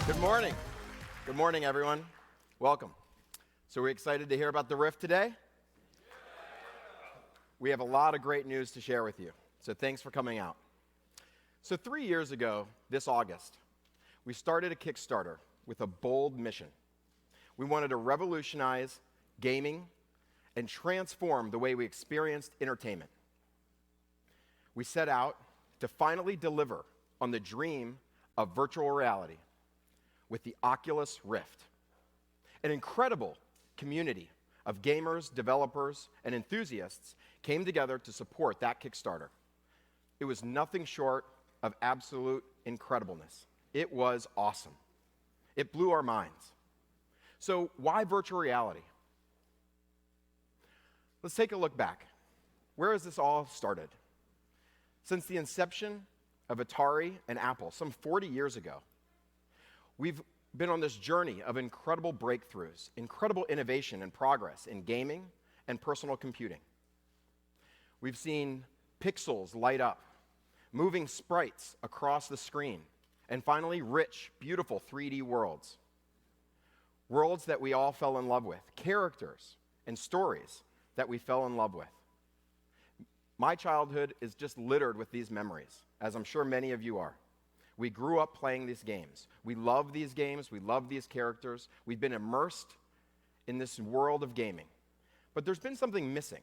Good morning. Good morning, everyone. Welcome. So we're excited to hear about the Rift today. We have a lot of great news to share with you, so thanks for coming out. So 3 years ago, this August, we started a Kickstarter with a bold mission. We wanted to revolutionize gaming and transform the way we experienced entertainment. We set out to finally deliver on the dream of virtual reality with the Oculus Rift. An incredible community of gamers, developers, and enthusiasts came together to support that Kickstarter. It was nothing short of absolute incredibleness. It was awesome. It blew our minds. So why virtual reality? Let's take a look back. Where has this all started? Since the inception of Atari and Apple some 40 years ago, we've been on this journey of incredible breakthroughs, incredible innovation and progress in gaming and personal computing. We've seen pixels light up, moving sprites across the screen, and finally rich, beautiful 3D worlds. Worlds that we all fell in love with, characters and stories that we fell in love with. My childhood is just littered with these memories, as I'm sure many of you are. We grew up playing these games. We love these games. We love these characters. We've been immersed in this world of gaming. But there's been something missing.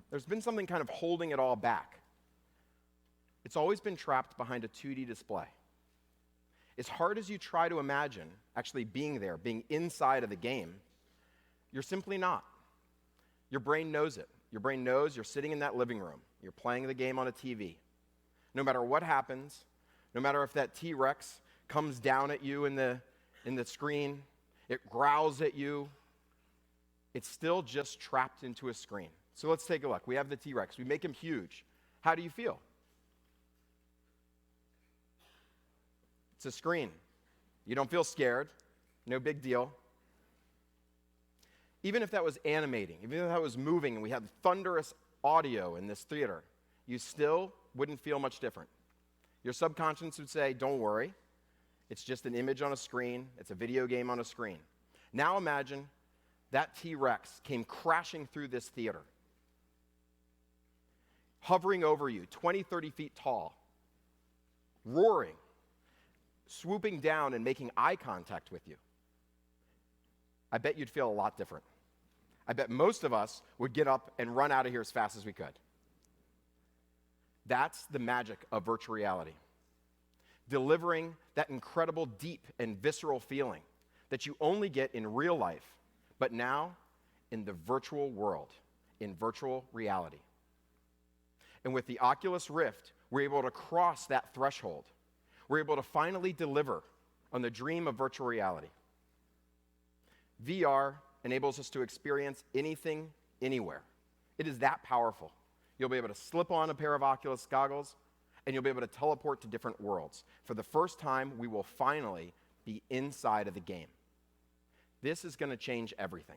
There's been something kind of holding it all back. It's always been trapped behind a 2D display. As hard as you try to imagine actually being there, being inside of the game, you're simply not. Your brain knows it. Your brain knows you're sitting in that living room. You're playing the game on a TV. No matter what happens, no matter if that T-Rex comes down at you in the screen, it growls at you, it's still just trapped into a screen. So let's take a look. We have the T-Rex. We make him huge. How do you feel? It's a screen. You don't feel scared. No big deal. Even if that was animating, even if that was moving and we had thunderous audio in this theater, you still wouldn't feel much different. Your subconscious would say, don't worry, it's just an image on a screen, it's a video game on a screen. Now imagine that T-Rex came crashing through this theater, hovering over you, 20, 30 feet tall, roaring, swooping down and making eye contact with you. I bet you'd feel a lot different. I bet most of us would get up and run out of here as fast as we could. That's the magic of virtual reality. Delivering that incredible, deep, and visceral feeling that you only get in real life, but now in the virtual world, in virtual reality. And with the Oculus Rift, we're able to cross that threshold. We're able to finally deliver on the dream of virtual reality. VR enables us to experience anything, anywhere. It is that powerful. You'll be able to slip on a pair of Oculus goggles, and you'll be able to teleport to different worlds. For the first time, we will finally be inside of the game. This is going to change everything.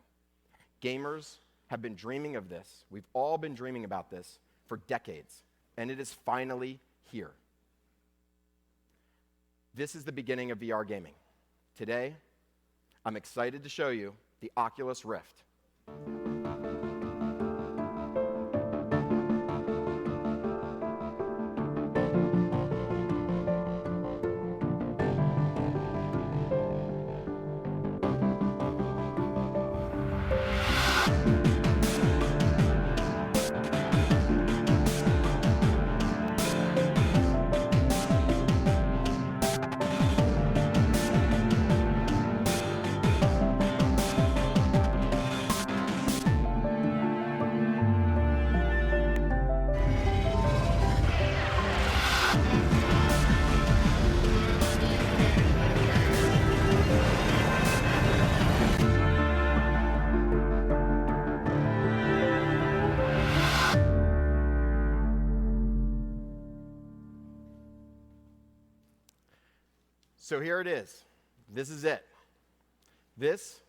Gamers have been dreaming of this. We've all been dreaming about this for decades, and it is finally here. This is the beginning of VR gaming. Today, I'm excited to show you the Oculus Rift. So here it is. This is it. This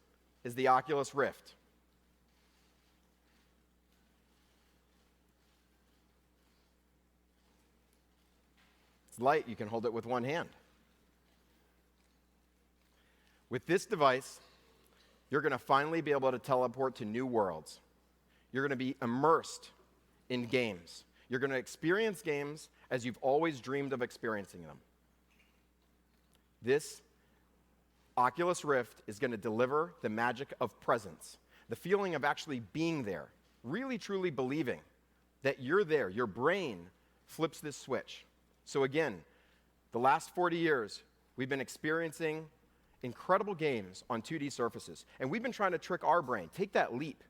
is the Oculus Rift. It's light. You can hold it with one hand. With this device, you're going to finally be able to teleport to new worlds. You're going to be immersed in games. You're going to experience games as you've always dreamed of experiencing them. This Oculus Rift is going to deliver the magic of presence, the feeling of actually being there, really truly believing that you're there. Your brain flips this switch. So again, the last 40 years, we've been experiencing incredible games on 2D surfaces, and we've been trying to trick our brain, take that leap.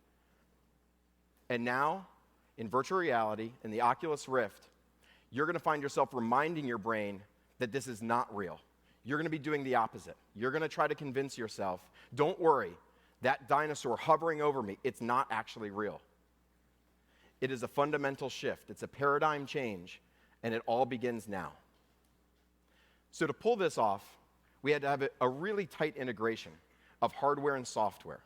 And now, in virtual reality, in the Oculus Rift, you're going to find yourself reminding your brain that this is not real. You're going to be doing the opposite. You're going to try to convince yourself, don't worry, that dinosaur hovering over me, it's not actually real. It is a fundamental shift. It's a paradigm change, and it all begins now. So to pull this off, we had to have a really tight integration of hardware and software.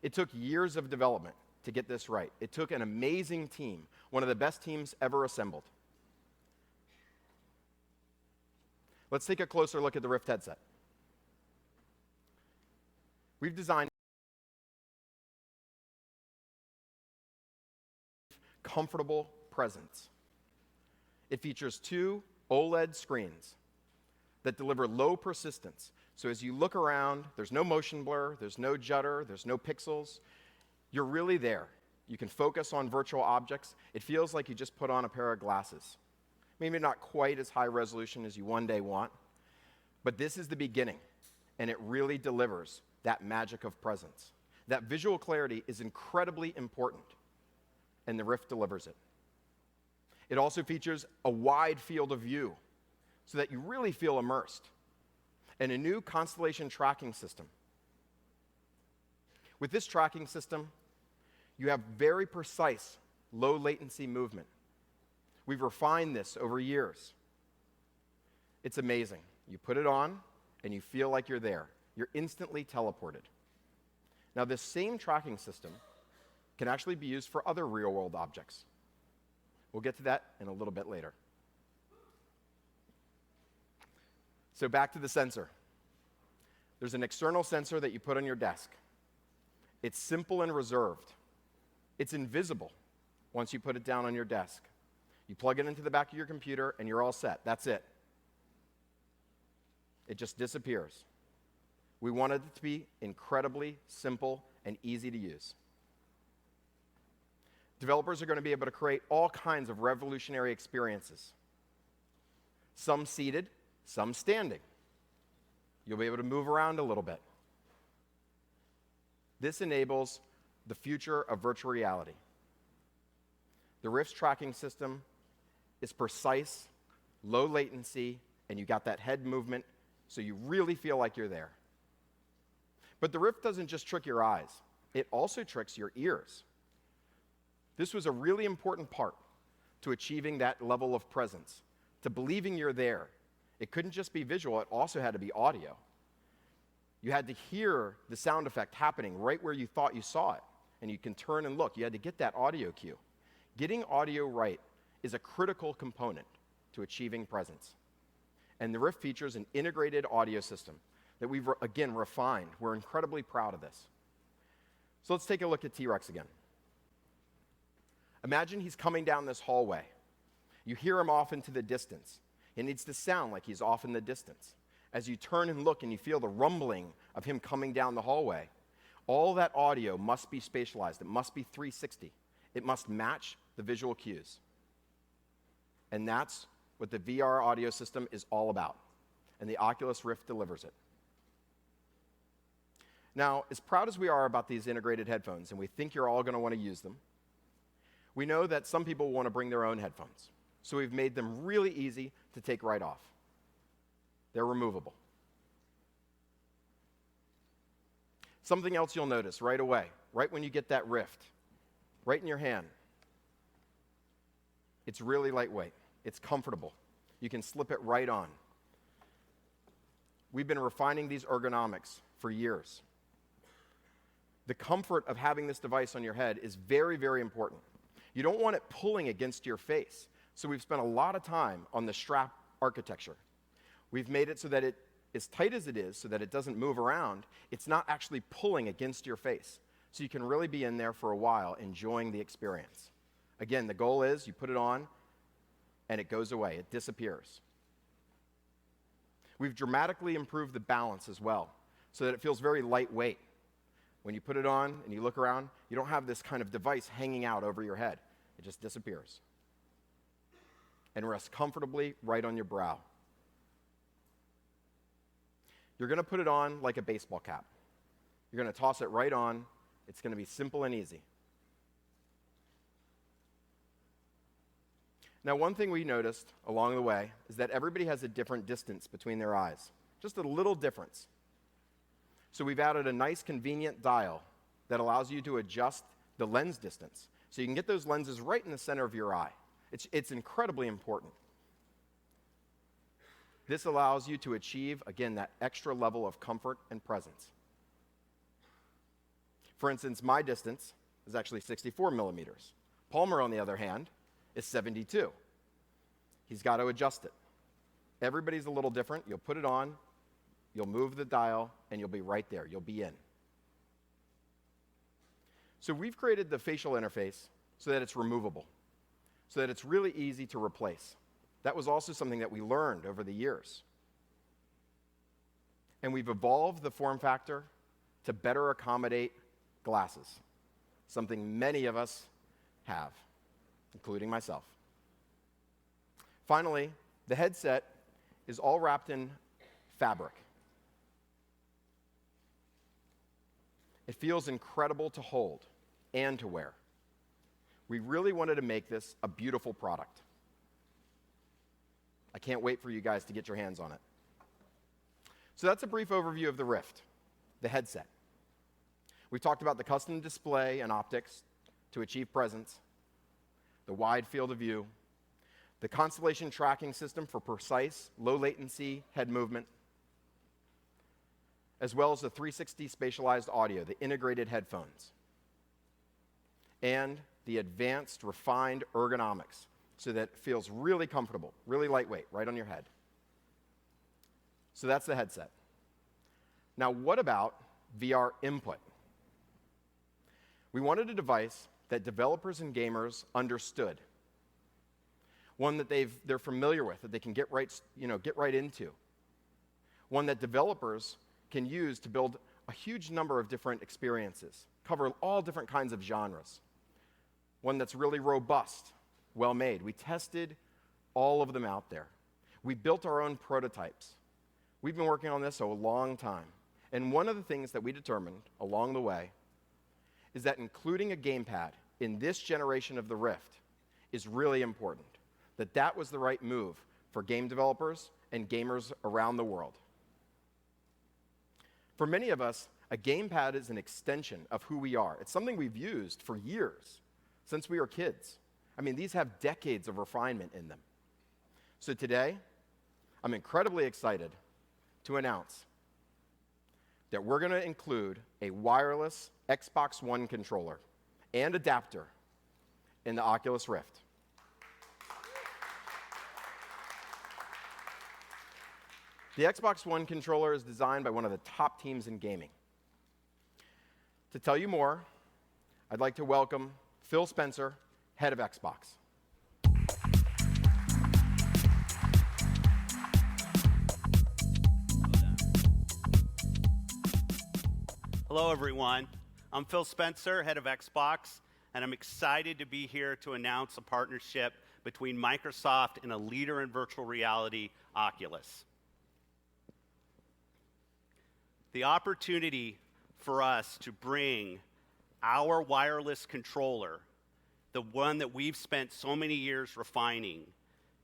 It took years of development to get this right. It took an amazing team, one of the best teams ever assembled. Let's take a closer look at the Rift headset. We've designed comfortable presence. It features 2 OLED screens that deliver low persistence. So as you look around, there's no motion blur, there's no judder, there's no pixels. You're really there. You can focus on virtual objects. It feels like you just put on a pair of glasses. Maybe not quite as high resolution as you one day want, but this is the beginning, and it really delivers that magic of presence. That visual clarity is incredibly important, and the Rift delivers it. It also features a wide field of view so that you really feel immersed, and a new constellation tracking system. With this tracking system, you have very precise, low latency movement. We've refined this over years. It's amazing. You put it on, and you feel like you're there. You're instantly teleported. Now, this same tracking system can actually be used for other real-world objects. We'll get to that in a little bit later. So back to the sensor. There's an external sensor that you put on your desk. It's simple and reserved. It's invisible once you put it down on your desk. You plug it into the back of your computer, and you're all set. That's it. It just disappears. We wanted it to be incredibly simple and easy to use. Developers are going to be able to create all kinds of revolutionary experiences. Some seated, some standing. You'll be able to move around a little bit. This enables the future of virtual reality. The Rift's tracking system is precise, low latency, and you got that head movement, so you really feel like you're there. But the Rift doesn't just trick your eyes. It also tricks your ears. This was a really important part to achieving that level of presence, to believing you're there. It couldn't just be visual, it also had to be audio. You had to hear the sound effect happening right where you thought you saw it, and you can turn and look. You had to get that audio cue. Getting audio right is a critical component to achieving presence. And the Rift features an integrated audio system that we've, again, refined. We're incredibly proud of this. So let's take a look at T-Rex again. Imagine he's coming down this hallway. You hear him off into the distance. It needs to sound like he's off in the distance. As you turn and look and you feel the rumbling of him coming down the hallway, all that audio must be spatialized. It must be 360. It must match the visual cues. And that's what the VR audio system is all about. And the Oculus Rift delivers it. Now, as proud as we are about these integrated headphones, and we think you're all going to want to use them, we know that some people want to bring their own headphones. So we've made them really easy to take right off. They're removable. Something else you'll notice right away, right when you get that Rift, right in your hand. It's really lightweight. It's comfortable. You can slip it right on. We've been refining these ergonomics for years. The comfort of having this device on your head is very, very important. You don't want it pulling against your face. So we've spent a lot of time on the strap architecture. We've made it so that it as tight as it is so that it doesn't move around, it's not actually pulling against your face. So you can really be in there for a while enjoying the experience. Again, the goal is you put it on and it goes away. It disappears. We've dramatically improved the balance as well so that it feels very lightweight. When you put it on and you look around, you don't have this kind of device hanging out over your head. It just disappears and rests comfortably right on your brow. You're going to put it on like a baseball cap. You're going to toss it right on. It's going to be simple and easy. Now, one thing we noticed along the way is that everybody has a different distance between their eyes, just a little difference. So we've added a nice convenient dial that allows you to adjust the lens distance so you can get those lenses right in the center of your eye. It's incredibly important. This allows you to achieve, again, that extra level of comfort and presence. For instance, my distance is actually 64 millimeters. Palmer, on the other hand, is 72. He's got to adjust it. Everybody's a little different. You'll put it on, you'll move the dial, and you'll be right there. You'll be in. So we've created the facial interface so that it's removable, so that it's really easy to replace. That was also something that we learned over the years. And we've evolved the form factor to better accommodate glasses, something many of us have, including myself. Finally, the headset is all wrapped in fabric. It feels incredible to hold and to wear. We really wanted to make this a beautiful product. I can't wait for you guys to get your hands on it. So that's a brief overview of the Rift, the headset. We talked about the custom display and optics to achieve presence, the wide field of view, the constellation tracking system for precise, low-latency head movement, as well as the 360 spatialized audio, the integrated headphones, and the advanced, refined ergonomics so that it feels really comfortable, really lightweight, right on your head. So that's the headset. Now, what about VR input? We wanted a device that developers and gamers understood, one that they're familiar with, that they can get right into, one that developers can use to build a huge number of different experiences, cover all different kinds of genres, one that's really robust, well-made. We tested all of them out there. We built our own prototypes. We've been working on this a long time. And one of the things that we determined along the way is that including a gamepad in this generation of the Rift is really important, that was the right move for game developers and gamers around the world. For many of us, a gamepad is an extension of who we are. It's something we've used for years, since we were kids. I mean, these have decades of refinement in them. So today, I'm incredibly excited to announce that we're going to include a wireless Xbox One controller and adapter in the Oculus Rift. The Xbox One controller is designed by one of the top teams in gaming. To tell you more, I'd like to welcome Phil Spencer, head of Xbox. Hello, everyone. I'm Phil Spencer, head of Xbox, and I'm excited to be here to announce a partnership between Microsoft and a leader in virtual reality, Oculus. The opportunity for us to bring our wireless controller, the one that we've spent so many years refining,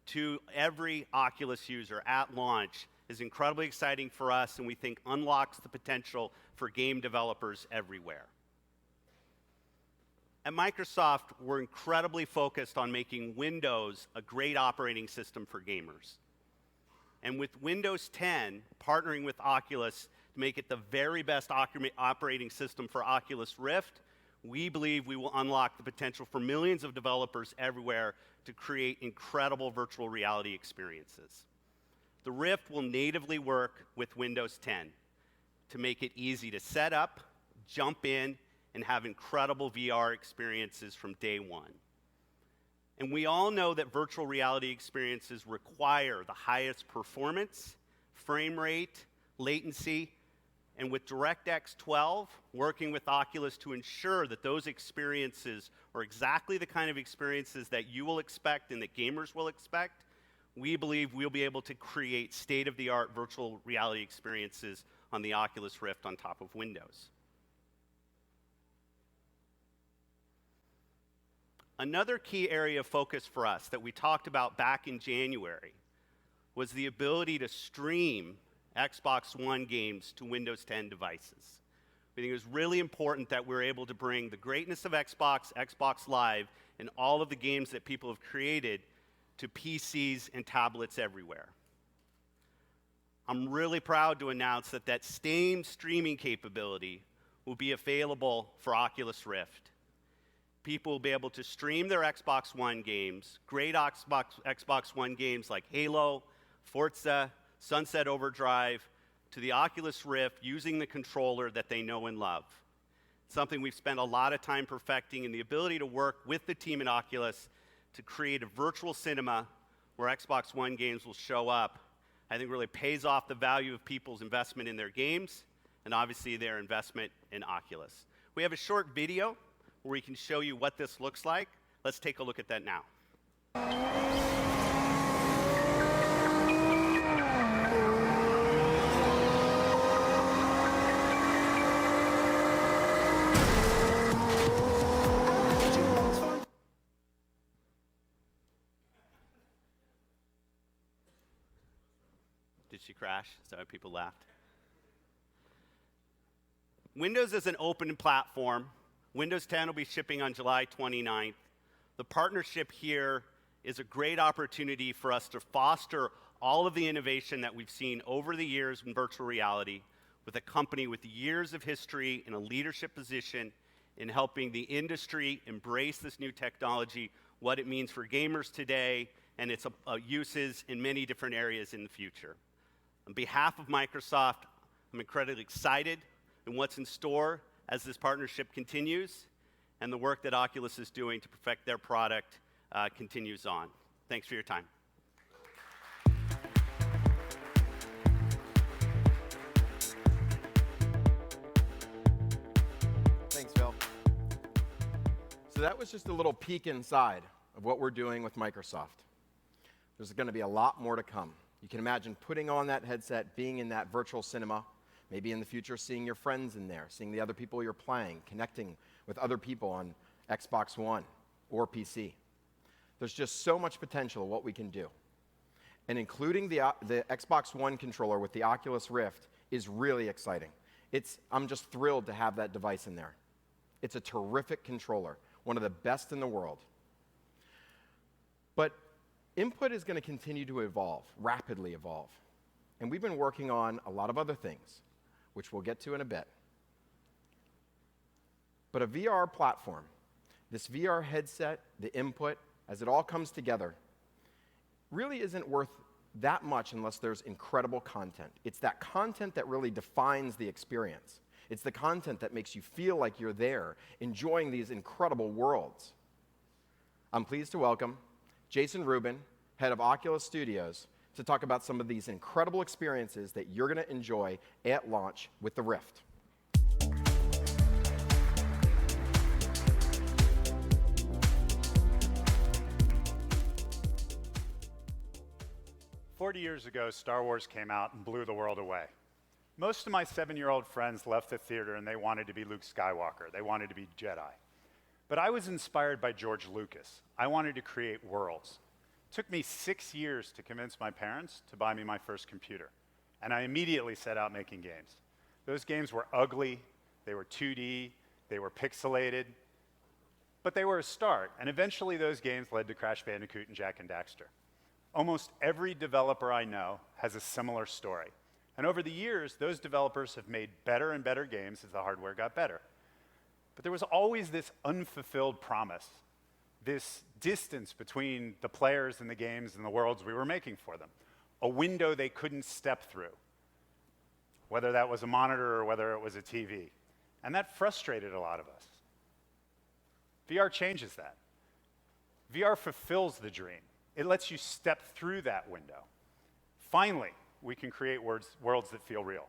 to every Oculus user at launch is incredibly exciting for us, and we think unlocks the potential for game developers everywhere. At Microsoft, we're incredibly focused on making Windows a great operating system for gamers. And with Windows 10 partnering with Oculus to make it the very best operating system for Oculus Rift, we believe we will unlock the potential for millions of developers everywhere to create incredible virtual reality experiences. The Rift will natively work with Windows 10 to make it easy to set up, jump in, and have incredible VR experiences from day one. And we all know that virtual reality experiences require the highest performance, frame rate, latency, and with DirectX 12, working with Oculus to ensure that those experiences are exactly the kind of experiences that you will expect and that gamers will expect, we believe we'll be able to create state-of-the-art virtual reality experiences on the Oculus Rift on top of Windows. Another key area of focus for us that we talked about back in January was the ability to stream Xbox One games to Windows 10 devices. We think it was really important that we're able to bring the greatness of Xbox, Xbox Live, and all of the games that people have created to PCs and tablets everywhere. I'm really proud to announce that that same streaming capability will be available for Oculus Rift. People will be able to stream their Xbox One games, great Xbox One games like Halo, Forza, Sunset Overdrive, to the Oculus Rift using the controller that they know and love. It's something we've spent a lot of time perfecting, and the ability to work with the team at Oculus to create a virtual cinema where Xbox One games will show up, I think really pays off the value of people's investment in their games and obviously their investment in Oculus. We have a short video where we can show you what this looks like. Let's take a look at that now. Did she crash? Is that why people laughed? Windows is an open platform. Windows 10 will be shipping on July 29th. The partnership here is a great opportunity for us to foster all of the innovation that we've seen over the years in virtual reality with a company with years of history in a leadership position in helping the industry embrace this new technology, what it means for gamers today, and its uses in many different areas in the future. On behalf of Microsoft, I'm incredibly excited in what's in store as this partnership continues, and the work that Oculus is doing to perfect their product continues on. Thanks for your time. Thanks, Phil. So that was just a little peek inside of what we're doing with Microsoft. There's going to be a lot more to come. You can imagine putting on that headset, being in that virtual cinema, maybe in the future seeing your friends in there, seeing the other people you're playing, connecting with other people on Xbox One or PC. There's just so much potential of what we can do. And including the Xbox One controller with the Oculus Rift is really exciting. I'm just thrilled to have that device in there. It's a terrific controller, one of the best in the world. But input is going to continue to evolve, rapidly evolve. And we've been working on a lot of other things, which we'll get to in a bit. But a VR platform, this VR headset, the input, as it all comes together, really isn't worth that much unless there's incredible content. It's that content that really defines the experience. It's the content that makes you feel like you're there, enjoying these incredible worlds. I'm pleased to welcome Jason Rubin, head of Oculus Studios, to talk about some of these incredible experiences that you're going to enjoy at launch with the Rift. "40 years ago, Star Wars came out and blew the world away. Most of my 7-year-old friends left the theater and they wanted to be Luke Skywalker. They wanted to be Jedi. But I was inspired by George Lucas. I wanted to create worlds. It took me 6 years to convince my parents to buy me my first computer. And I immediately set out making games. Those games were ugly, they were 2D, they were pixelated, but they were a start. And eventually those games led to Crash Bandicoot and Jak and Daxter. Almost every developer I know has a similar story. And over the years, those developers have made better and better games as the hardware got better. But there was always this unfulfilled promise, this distance between the players and the games and the worlds we were making for them. a window they couldn't step through, whether that was a monitor or whether it was a TV. And that frustrated a lot of us. VR changes that. VR fulfills the dream. It lets you step through that window. Finally, we can create worlds that feel real.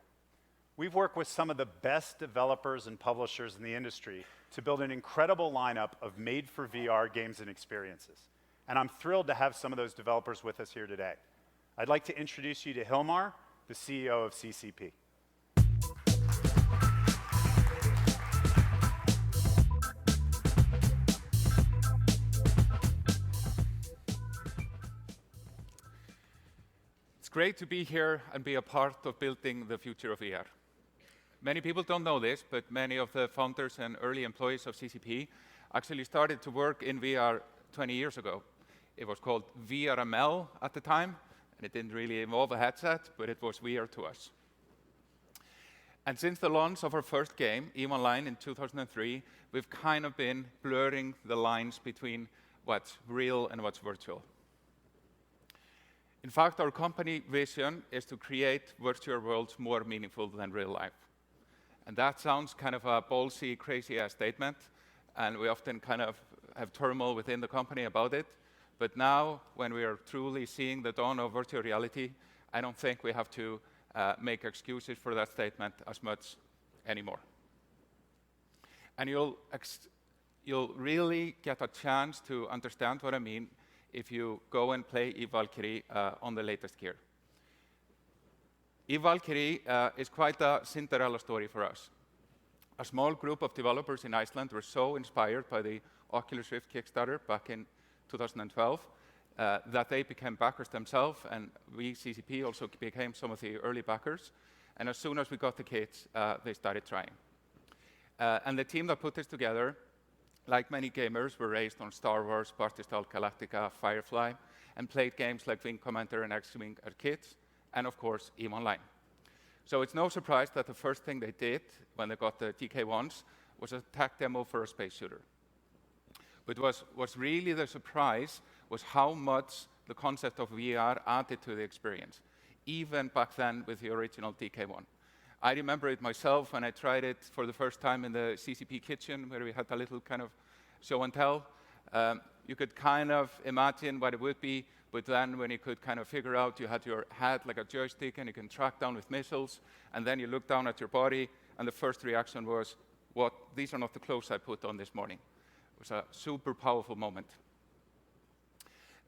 We've worked with some of the best developers and publishers in the industry to build an incredible lineup of made-for-VR games and experiences. And I'm thrilled to have some of those developers with us here today. I'd like to introduce you to Hilmar, the CEO of CCP. It's great to be here and be a part of building the future of VR. Many people don't know this, but many of the founders and early employees of CCP actually started to work in VR 20 years ago. It was called VRML at the time, and it didn't really involve a headset, but it was VR to us. And since the launch of our first game, EVE Online, in 2003, we've kind of been blurring the lines between what's real and what's virtual. In fact, our company vision is to create virtual worlds more meaningful than real life. And that sounds kind of a ballsy, crazy-ass statement, and we often kind of have turmoil within the company about it. But now, when we are truly seeing the dawn of virtual reality, I don't think we have to make excuses for that statement as much anymore. And you'll really get a chance to understand what I mean if you go and play EVE Valkyrie on the latest gear. EVE Valkyrie is quite a Cinderella story for us. A small group of developers in Iceland were so inspired by the Oculus Rift Kickstarter back in 2012 that they became backers themselves, and we, CCP, also became some of the early backers. And as soon as we got the kits, they started trying. And the team that put this together, like many gamers, were raised on Star Wars, Battlestar Galactica, Firefly, and played games like Wing Commander and X-Wing as kids, and of course, EVE Online. So it's no surprise that the first thing they did when they got the DK1s was a tech demo for a space shooter. But what's really the surprise was how much the concept of VR added to the experience, even back then with the original DK1. I remember it myself when I tried it for the first time in the CCP kitchen, where we had a little kind of show and tell. You could kind of imagine what it would be, but then when you could kind of figure out, you had your head like a joystick and you can track down with missiles, and then you look down at your body, and the first reaction was, "What? These are not the clothes I put on this morning." It was a super powerful moment.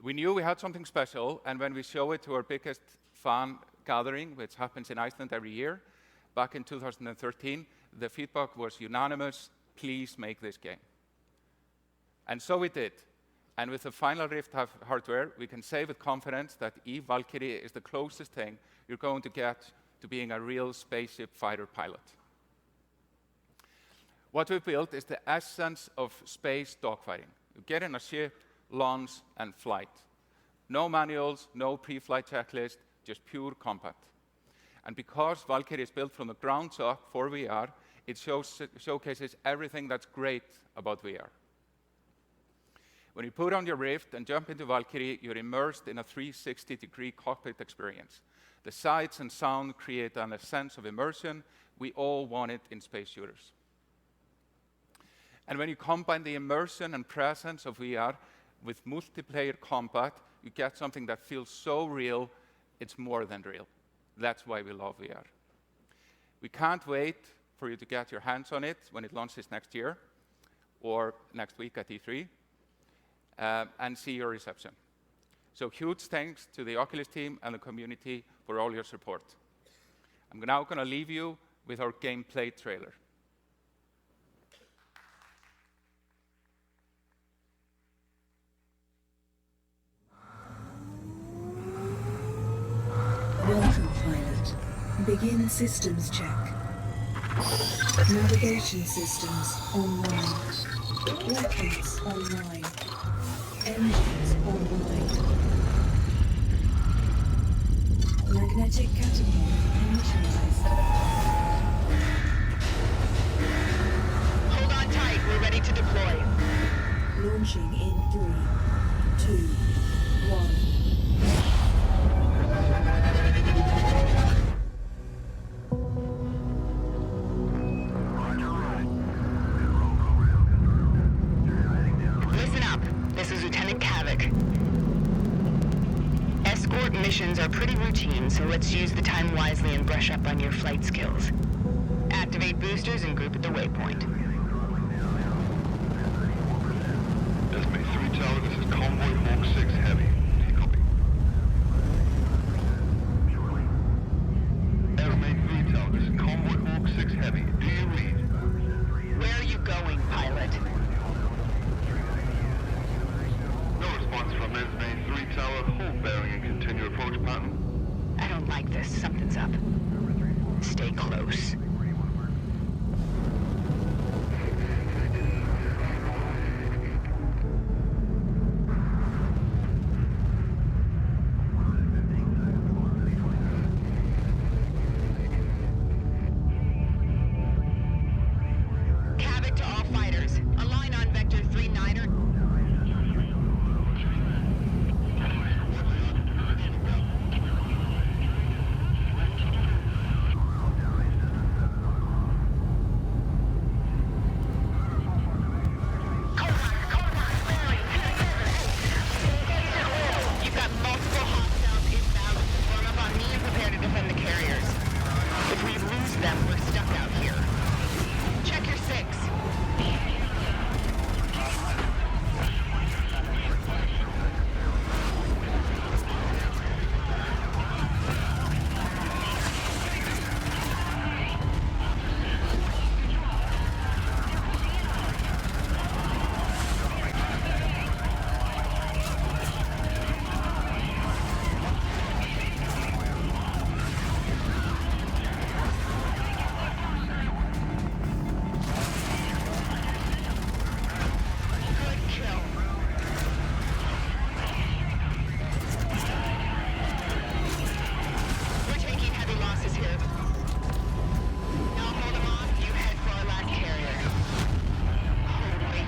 We knew we had something special, and when we show it to our biggest fan gathering, which happens in Iceland every year, back in 2013, the feedback was unanimous: please make this game. And so we did. And with the final Rift hardware, we can say with confidence that EVE Valkyrie is the closest thing you're going to get to being a real spaceship fighter pilot. What we've built is the essence of space dogfighting. You get in a ship, launch, and flight. No manuals, no pre-flight checklist, just pure combat. And because Valkyrie is built from the ground up for VR, it showcases everything that's great about VR. When you put on your Rift and jump into Valkyrie, you're immersed in a 360-degree cockpit experience. The sights and sound create a sense of immersion. We all want it in space shooters. And when you combine the immersion and presence of VR with multiplayer combat, you get something that feels so real, it's more than real. That's why we love VR. We can't wait for you to get your hands on it when it launches next year or next week at E3 and see your reception. So huge thanks to the Oculus team and the community for all your support. I'm now going to leave you with our gameplay trailer. Welcome, pilot. Begin systems check. Navigation systems online. Rockets online. Engines online. Magnetic catapult initialized. Hold on tight, we're ready to deploy. Launching in 3, 2, 1. Escort missions are pretty routine, so let's use the time wisely and brush up on your flight skills. Activate boosters and group at the waypoint. Estimate 3 Tower, this is Convoy Hawk 6 Heavy. Do you copy? Estimate 3 Tower, this is Convoy Hawk 6 Heavy. Do you read? Where are you going, pilot? No response from Estimate 3 Tower. Hold bearing and continue approach pattern. I don't like this. Something's up. Stay close. Cabot to all fighters. Align on Vector 39er. You've got multiple hostiles inbound. Form up on me and prepare to defend the carriers. If we lose them, we're stuck out here. Check your six. Good kill. We're taking heavy losses here. Now hold them off. You head for our last carrier. Oh, wait.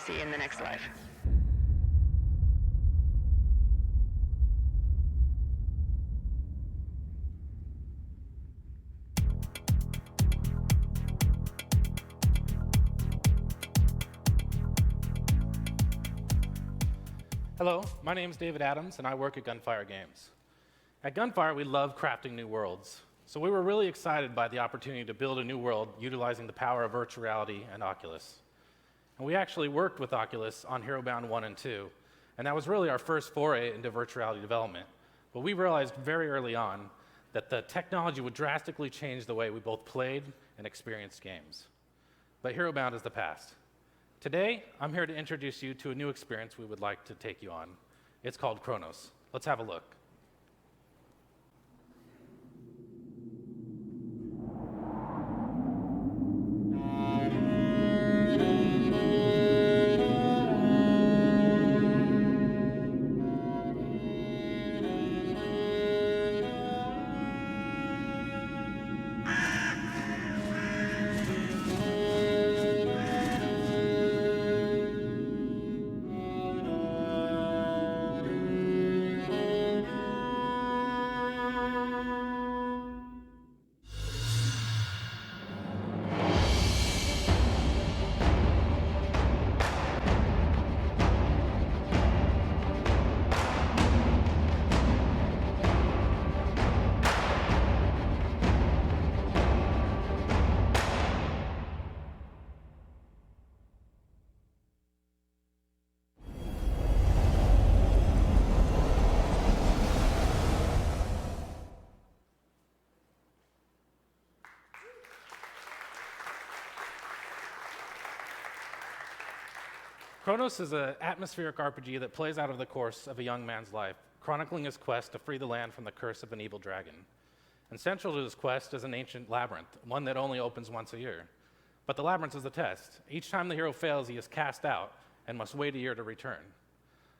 See you in the next life. Hello, my name is David Adams, and I work at Gunfire Games. At Gunfire, we love crafting new worlds, so we were really excited by the opportunity to build a new world utilizing the power of virtual reality and Oculus. And we actually worked with Oculus on HeroBound 1 and 2, and that was really our first foray into virtual reality development. But we realized very early on that the technology would drastically change the way we both played and experienced games. But HeroBound is the past. Today, I'm here to introduce you to a new experience we would like to take you on. It's called Chronos. Let's have a look. Chronos is an atmospheric RPG that plays out of the course of a young man's life, chronicling his quest to free the land from the curse of an evil dragon. And central to his quest is an ancient labyrinth, one that only opens once a year. But the labyrinth is the test. Each time the hero fails, he is cast out and must wait a year to return.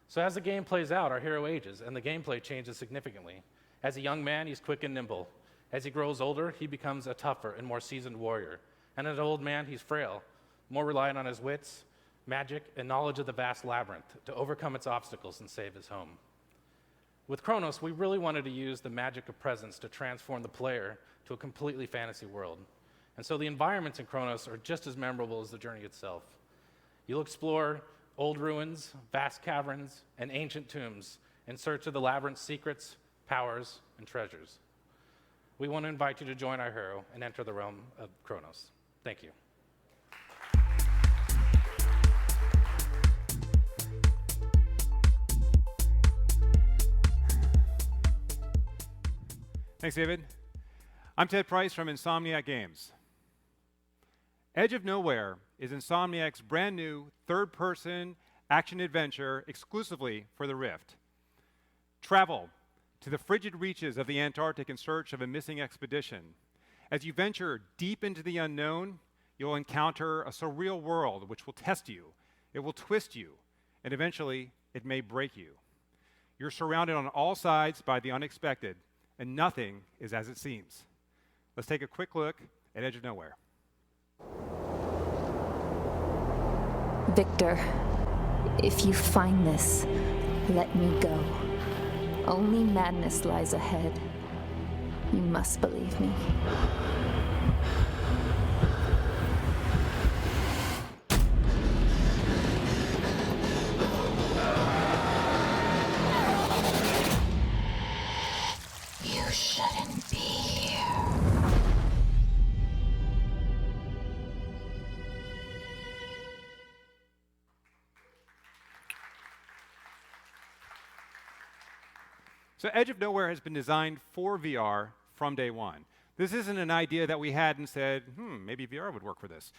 So as the game plays out, our hero ages, and the gameplay changes significantly. As a young man, he's quick and nimble. As he grows older, he becomes a tougher and more seasoned warrior. And as an old man, he's frail, more reliant on his wits, magic, and knowledge of the vast labyrinth to overcome its obstacles and save his home. With Chronos, we really wanted to use the magic of presence to transform the player to a completely fantasy world. And so the environments in Chronos are just as memorable as the journey itself. You'll explore old ruins, vast caverns, and ancient tombs in search of the labyrinth's secrets, powers, and treasures. We want to invite you to join our hero and enter the realm of Chronos. Thank you. Thanks, David. I'm Ted Price from Insomniac Games. Edge of Nowhere is Insomniac's brand new third-person action-adventure exclusively for the Rift. Travel to the frigid reaches of the Antarctic in search of a missing expedition. As you venture deep into the unknown, you'll encounter a surreal world which will test you, it will twist you, and eventually it may break you. You're surrounded on all sides by the unexpected, and nothing is as it seems. Let's take a quick look at Edge of Nowhere. Victor, if you find this, let me go. Only madness lies ahead. You must believe me. You shouldn't be here. So Edge of Nowhere has been designed for VR from day one. This isn't an idea that we had and said, maybe VR would work for this.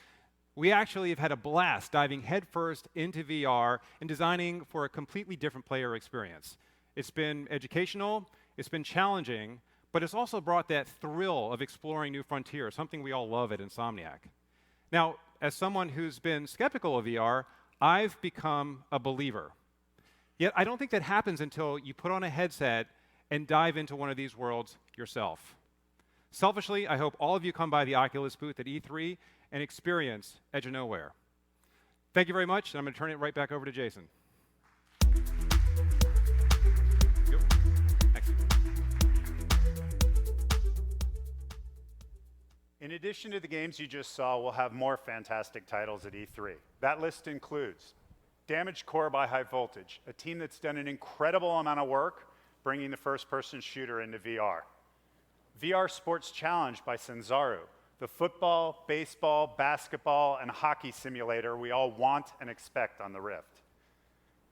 We actually have had a blast diving headfirst into VR and designing for a completely different player experience. It's been educational, it's been challenging, but it's also brought that thrill of exploring new frontiers, something we all love at Insomniac. Now, as someone who's been skeptical of VR, I've become a believer. Yet I don't think that happens until you put on a headset and dive into one of these worlds yourself. Selfishly, I hope all of you come by the Oculus booth at E3 and experience Edge of Nowhere. Thank you very much, and I'm going to turn it right back over to Jason. Thanks. In addition to the games you just saw, we'll have more fantastic titles at E3. That list includes Damaged Core by High Voltage, a team that's done an incredible amount of work bringing the first-person shooter into VR. VR Sports Challenge by Sanzaru, the football, baseball, basketball, and hockey simulator we all want and expect on the Rift.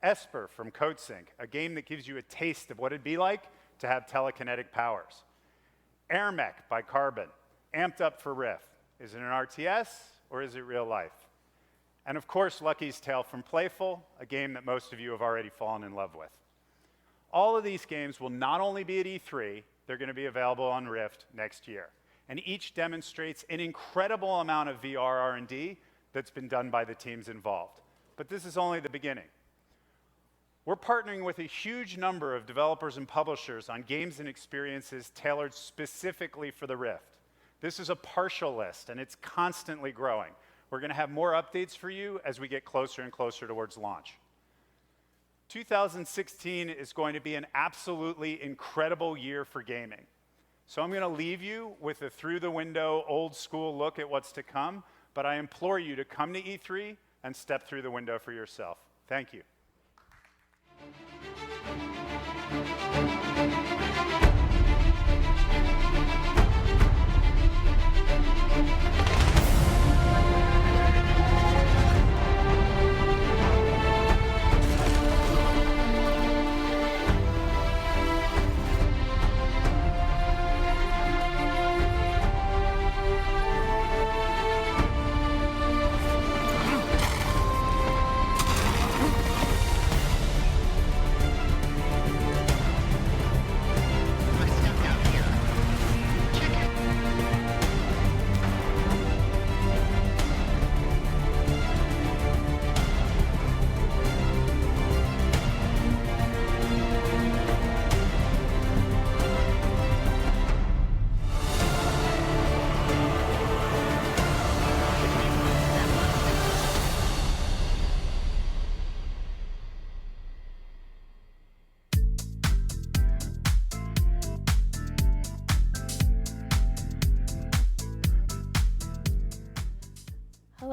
Esper from CodeSync, a game that gives you a taste of what it'd be like to have telekinetic powers. AirMech by Carbon, amped up for Rift. Is it an RTS or is it real life? And of course, Lucky's Tale from Playful, a game that most of you have already fallen in love with. All of these games will not only be at E3, they're going to be available on Rift next year. And each demonstrates an incredible amount of VR R&D that's been done by the teams involved. But this is only the beginning. We're partnering with a huge number of developers and publishers on games and experiences tailored specifically for the Rift. This is a partial list, and it's constantly growing. We're going to have more updates for you as we get closer and closer towards launch. 2016 is going to be an absolutely incredible year for gaming. So I'm going to leave you with a through-the-window, old-school look at what's to come, but I implore you to come to E3 and step through the window for yourself. Thank you.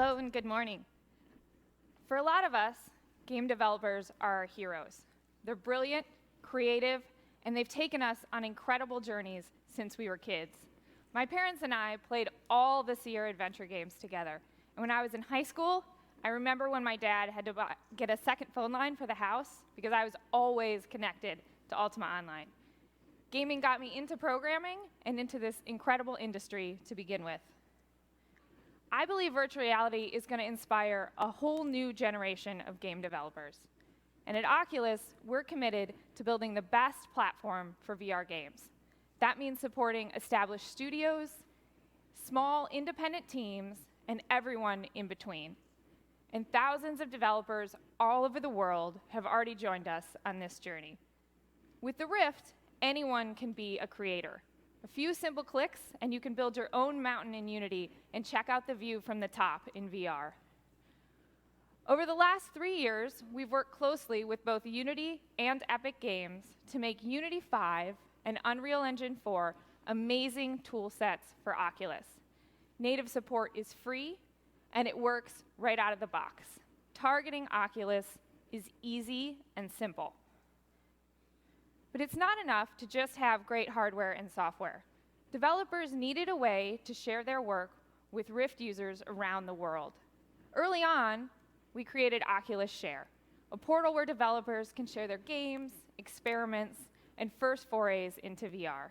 Hello and good morning. For a lot of us, game developers are our heroes. They're brilliant, creative, and they've taken us on incredible journeys since we were kids. My parents and I played all the Sierra Adventure games together. And when I was in high school, I remember when my dad had to get a second phone line for the house because I was always connected to Ultima Online. Gaming got me into programming and into this incredible industry to begin with. I believe virtual reality is going to inspire a whole new generation of game developers. And at Oculus, we're committed to building the best platform for VR games. That means supporting established studios, small independent teams, and everyone in between. And thousands of developers all over the world have already joined us on this journey. With the Rift, anyone can be a creator. A few simple clicks, and you can build your own mountain in Unity and check out the view from the top in VR. Over the last 3 years, we've worked closely with both Unity and Epic Games to make Unity 5 and Unreal Engine 4 amazing tool sets for Oculus. Native support is free, and it works right out of the box. Targeting Oculus is easy and simple. But it's not enough to just have great hardware and software. Developers needed a way to share their work with Rift users around the world. Early on, we created Oculus Share, a portal where developers can share their games, experiments, and first forays into VR.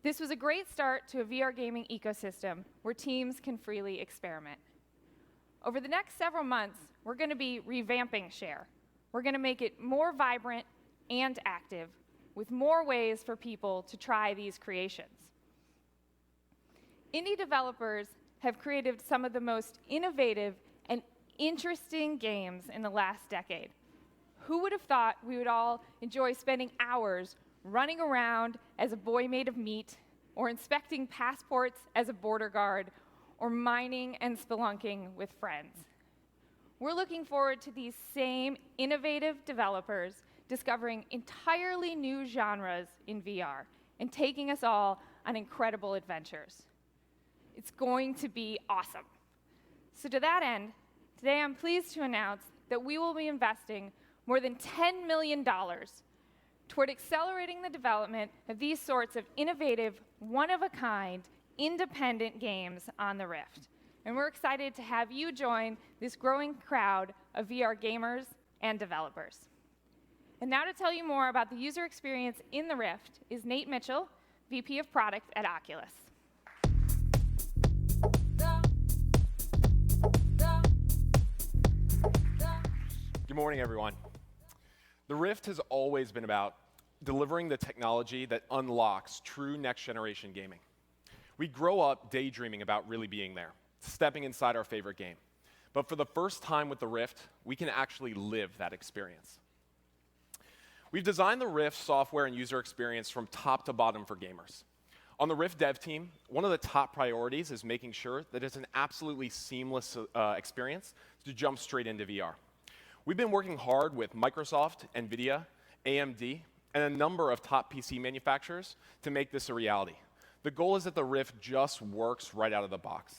This was a great start to a VR gaming ecosystem where teams can freely experiment. Over the next several months, we're going to be revamping Share. We're going to make it more vibrant and active, with more ways for people to try these creations. Indie developers have created some of the most innovative and interesting games in the last decade. Who would have thought we would all enjoy spending hours running around as a boy made of meat, or inspecting passports as a border guard, or mining and spelunking with friends? We're looking forward to these same innovative developers discovering entirely new genres in VR and taking us all on incredible adventures. It's going to be awesome. So to that end, today I'm pleased to announce that we will be investing more than $10 million toward accelerating the development of these sorts of innovative, one-of-a-kind, independent games on the Rift. And we're excited to have you join this growing crowd of VR gamers and developers. And now to tell you more about the user experience in the Rift is Nate Mitchell, VP of Product at Oculus. Good morning, everyone. The Rift has always been about delivering the technology that unlocks true next-generation gaming. We grow up daydreaming about really being there, stepping inside our favorite game. But for the first time with the Rift, we can actually live that experience. We've designed the Rift software and user experience from top to bottom for gamers. On the Rift dev team, one of the top priorities is making sure that it's an absolutely seamless experience to jump straight into VR. We've been working hard with Microsoft, NVIDIA, AMD, and a number of top PC manufacturers to make this a reality. The goal is that the Rift just works right out of the box.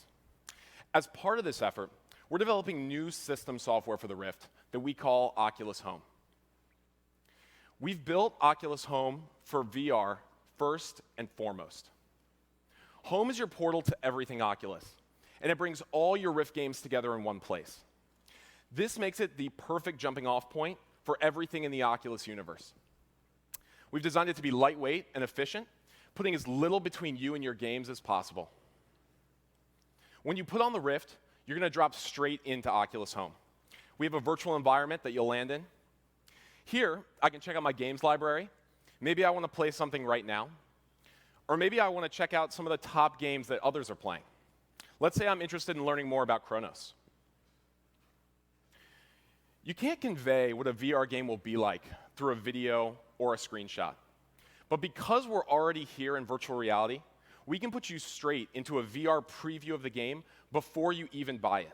As part of this effort, we're developing new system software for the Rift that we call Oculus Home. We've built Oculus Home for VR first and foremost. Home is your portal to everything Oculus, and it brings all your Rift games together in one place. This makes it the perfect jumping off point for everything in the Oculus universe. We've designed it to be lightweight and efficient, putting as little between you and your games as possible. When you put on the Rift, you're going to drop straight into Oculus Home. We have a virtual environment that you'll land in. Here, I can check out my games library. Maybe I want to play something right now. Or maybe I want to check out some of the top games that others are playing. Let's say I'm interested in learning more about Chronos. You can't convey what a VR game will be like through a video or a screenshot. But because we're already here in virtual reality, we can put you straight into a VR preview of the game before you even buy it.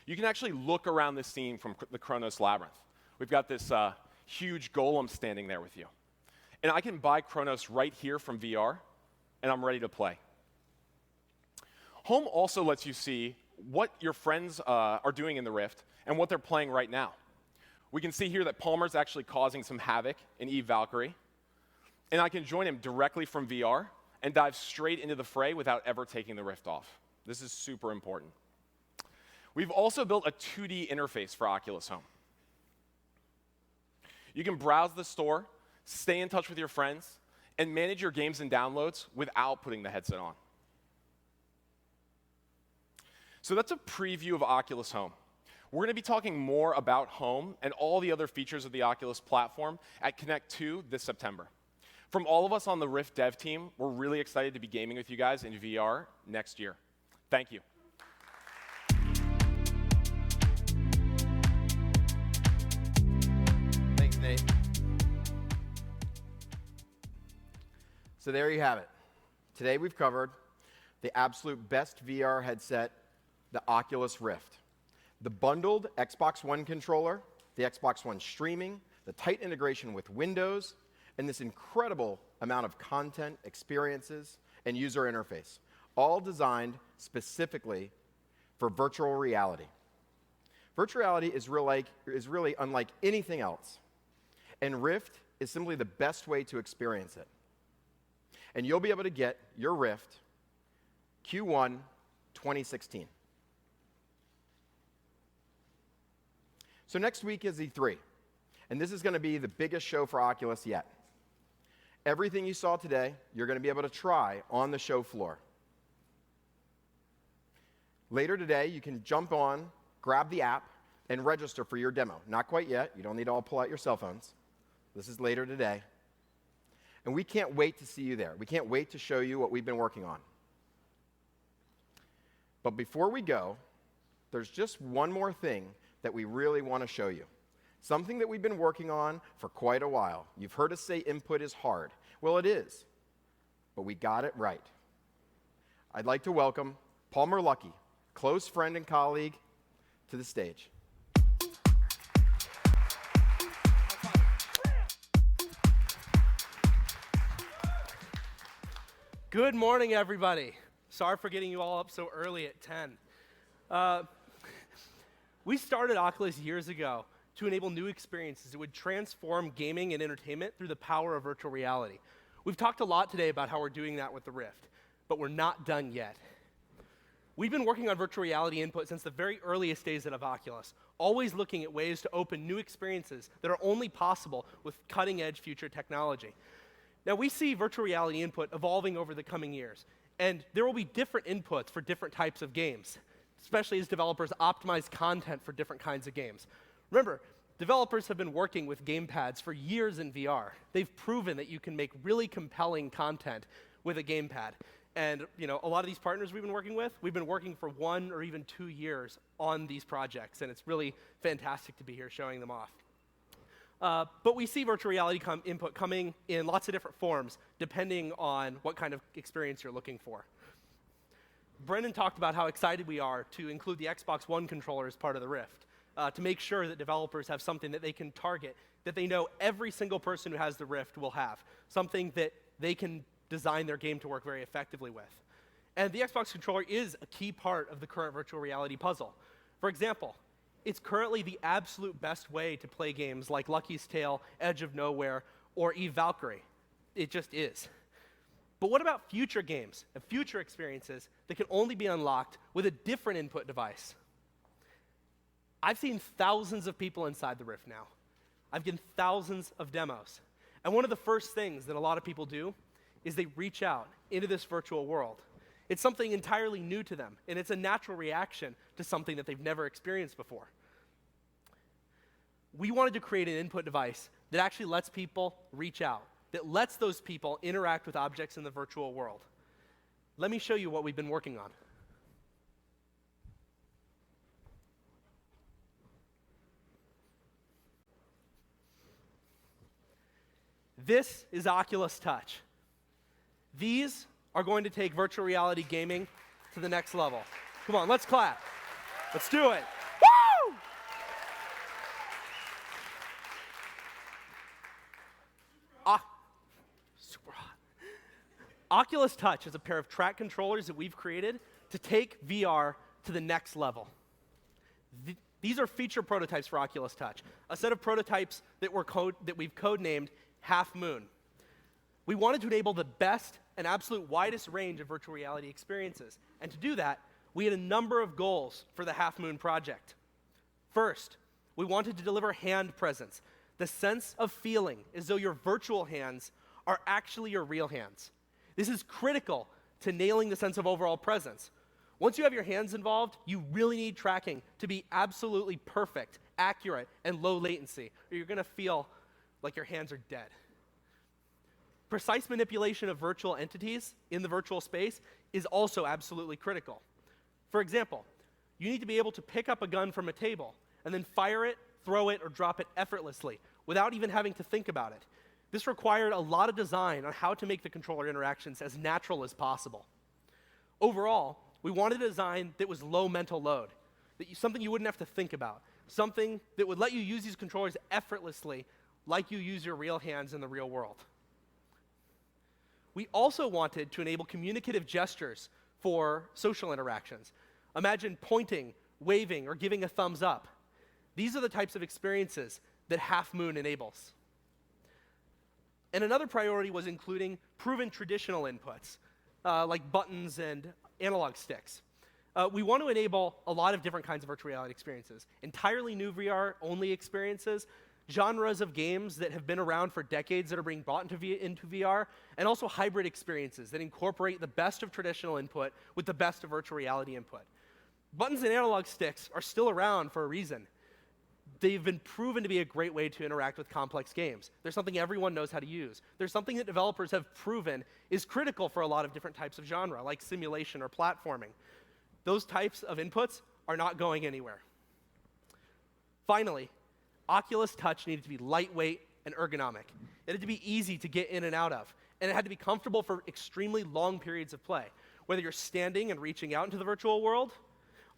You can actually look around the scene from the Chronos Labyrinth. We've got this huge golem standing there with you. And I can buy Chronos right here from VR, and I'm ready to play. Home also lets you see what your friends are doing in the Rift and what they're playing right now. We can see here that Palmer's actually causing some havoc in Eve Valkyrie, and I can join him directly from VR and dive straight into the fray without ever taking the Rift off. This is super important. We've also built a 2D interface for Oculus Home. You can browse the store, stay in touch with your friends, and manage your games and downloads without putting the headset on. So that's a preview of Oculus Home. We're going to be talking more about Home and all the other features of the Oculus platform at Connect 2 this September. From all of us on the Rift dev team, we're really excited to be gaming with you guys in VR next year. Thank you. Thanks, Nate. So there you have it. Today we've covered the absolute best VR headset, the Oculus Rift. The bundled Xbox One controller, the Xbox One streaming, the tight integration with Windows, and this incredible amount of content, experiences, and user interface, all designed specifically for virtual reality. Virtual reality is really unlike anything else, and Rift is simply the best way to experience it. And you'll be able to get your Rift Q1 2016. So next week is E3, and this is going to be the biggest show for Oculus yet. Everything you saw today, you're going to be able to try on the show floor. Later today, you can jump on, grab the app, and register for your demo. Not quite yet. You don't need to all pull out your cell phones. This is later today. And we can't wait to see you there. We can't wait to show you what we've been working on. But before we go, there's just one more thing that we really want to show you. Something that we've been working on for quite a while. You've heard us say input is hard. Well, it is, but we got it right. I'd like to welcome Palmer Luckey, close friend and colleague, to the stage. Good morning, everybody. Sorry for getting you all up so early at 10. We started Oculus years ago to enable new experiences that would transform gaming and entertainment through the power of virtual reality. We've talked a lot today about how we're doing that with the Rift, but we're not done yet. We've been working on virtual reality input since the very earliest days of Oculus, always looking at ways to open new experiences that are only possible with cutting-edge future technology. Now, we see virtual reality input evolving over the coming years, and there will be different inputs for different types of games, especially as developers optimize content for different kinds of games. Remember, developers have been working with gamepads for years in VR. They've proven that you can make really compelling content with a gamepad. And a lot of these partners we've been working with, we've been working for 1 or even 2 years on these projects, and it's really fantastic to be here showing them off. But we see virtual reality input coming in lots of different forms, depending on what kind of experience you're looking for. Brendan talked about how excited we are to include the Xbox One controller as part of the Rift, to make sure that developers have something that they can target, that they know every single person who has the Rift will have, something that they can design their game to work very effectively with. And the Xbox controller is a key part of the current virtual reality puzzle. For example, it's currently the absolute best way to play games like Lucky's Tale, Edge of Nowhere, or Eve Valkyrie. It just is. But what about future games and future experiences that can only be unlocked with a different input device? I've seen thousands of people inside the Rift now. I've given thousands of demos. And one of the first things that a lot of people do is they reach out into this virtual world. It's something entirely new to them, and it's a natural reaction to something that they've never experienced before. We wanted to create an input device that actually lets people reach out, that lets those people interact with objects in the virtual world. Let me show you what we've been working on. This is Oculus Touch. These are going to take virtual reality gaming to the next level. Come on, let's clap. Let's do it. Woo! Super hot. Oculus Touch is a pair of track controllers that we've created to take VR to the next level. These are feature prototypes for Oculus Touch, a set of prototypes that we've codenamed Half Moon. We wanted to enable the best and absolute widest range of virtual reality experiences. And to do that, we had a number of goals for the Half Moon project. First, we wanted to deliver hand presence, the sense of feeling as though your virtual hands are actually your real hands. This is critical to nailing the sense of overall presence. Once you have your hands involved, you really need tracking to be absolutely perfect, accurate, and low latency, or you're going to feel like your hands are dead. Precise manipulation of virtual entities in the virtual space is also absolutely critical. For example, you need to be able to pick up a gun from a table and then fire it, throw it, or drop it effortlessly without even having to think about it. This required a lot of design on how to make the controller interactions as natural as possible. Overall, we wanted a design that was low mental load, something you wouldn't have to think about, something that would let you use these controllers effortlessly like you use your real hands in the real world. We also wanted to enable communicative gestures for social interactions. Imagine pointing, waving, or giving a thumbs up. These are the types of experiences that Half Moon enables. And another priority was including proven traditional inputs, like buttons and analog sticks. We want to enable a lot of different kinds of virtual reality experiences, entirely new VR-only experiences, genres of games that have been around for decades that are being brought into VR, and also hybrid experiences that incorporate the best of traditional input with the best of virtual reality input. Buttons and analog sticks are still around for a reason. They've been proven to be a great way to interact with complex games. There's something everyone knows how to use. There's something that developers have proven is critical for a lot of different types of genre, like simulation or platforming. Those types of inputs are not going anywhere. Finally, Oculus Touch needed to be lightweight and ergonomic. It had to be easy to get in and out of, and it had to be comfortable for extremely long periods of play, whether you're standing and reaching out into the virtual world,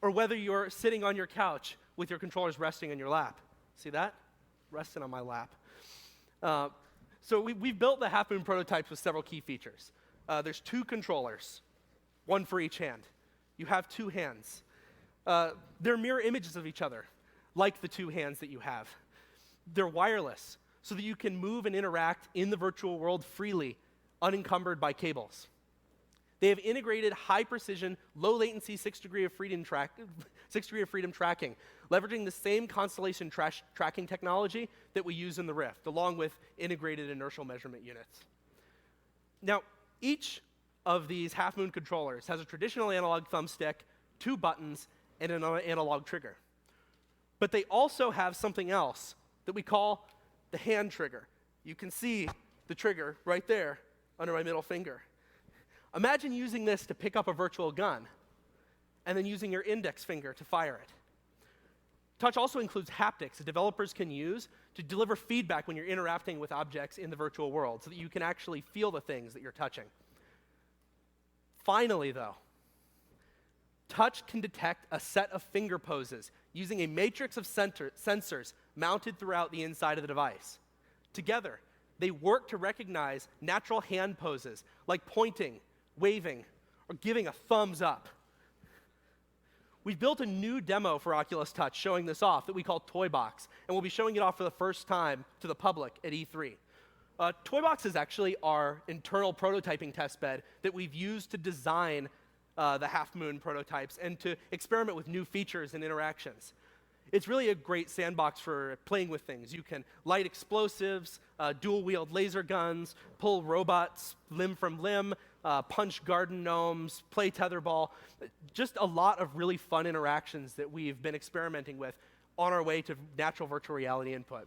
or whether you're sitting on your couch with your controllers resting in your lap. See that? Resting on my lap. So we've built the Half Moon prototypes with several key features. There's 2 controllers, one for each hand. You have 2 hands. They're mirror images of each other, like the 2 hands that you have. They're wireless, so that you can move and interact in the virtual world freely, unencumbered by cables. They have integrated high-precision, low-latency 6 degree of freedom tracking, leveraging the same constellation tracking technology that we use in the Rift, along with integrated inertial measurement units. Now, each of these Half Moon controllers has a traditional analog thumbstick, 2 buttons, and an analog trigger. But they also have something else that we call the hand trigger. You can see the trigger right there under my middle finger. Imagine using this to pick up a virtual gun and then using your index finger to fire it. Touch also includes haptics that developers can use to deliver feedback when you're interacting with objects in the virtual world so that you can actually feel the things that you're touching. Finally, though, Touch can detect a set of finger poses using a matrix of sensors mounted throughout the inside of the device. Together, they work to recognize natural hand poses like pointing, waving, or giving a thumbs up. We've built a new demo for Oculus Touch showing this off that we call Toybox, and we'll be showing it off for the first time to the public at E3. Toybox is actually our internal prototyping testbed that we've used to design the Half Moon prototypes and to experiment with new features and interactions. It's really a great sandbox for playing with things. You can light explosives, dual-wield laser guns, pull robots limb from limb, punch garden gnomes, play tetherball. Just a lot of really fun interactions that we've been experimenting with on our way to natural virtual reality input.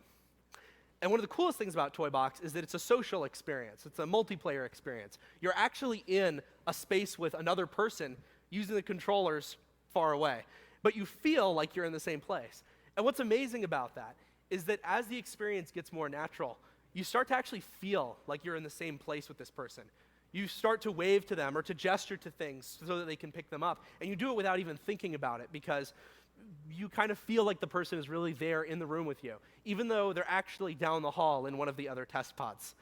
And one of the coolest things about Toybox is that it's a social experience. It's a multiplayer experience. You're actually in a space with another person using the controllers far away, but you feel like you're in the same place. And what's amazing about that is that as the experience gets more natural, you start to actually feel like you're in the same place with this person. You start to wave to them or to gesture to things so that they can pick them up. And you do it without even thinking about it because you kind of feel like the person is really there in the room with you, even though they're actually down the hall in one of the other test pods.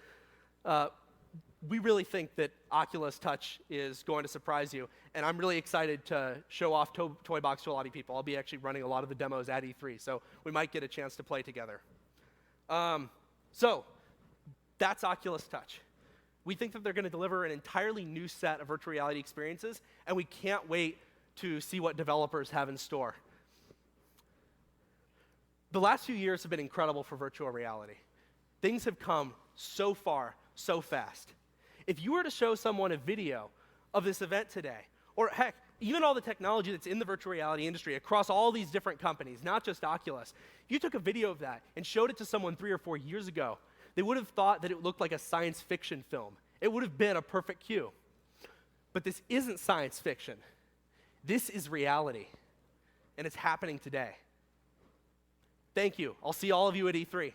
we really think that Oculus Touch is going to surprise you, and I'm really excited to show off Toy Box to a lot of people. I'll be actually running a lot of the demos at E3, so we might get a chance to play together. So that's Oculus Touch. We think that they're going to deliver an entirely new set of virtual reality experiences, and we can't wait to see what developers have in store. The last few years have been incredible for virtual reality. Things have come so far, so fast. If you were to show someone a video of this event today, or heck, even all the technology that's in the virtual reality industry across all these different companies, not just Oculus, if you took a video of that and showed it to someone 3 or 4 years ago, they would have thought that it looked like a science fiction film. It would have been a perfect cue. But this isn't science fiction. This is reality, and it's happening today. Thank you. I'll see all of you at E3.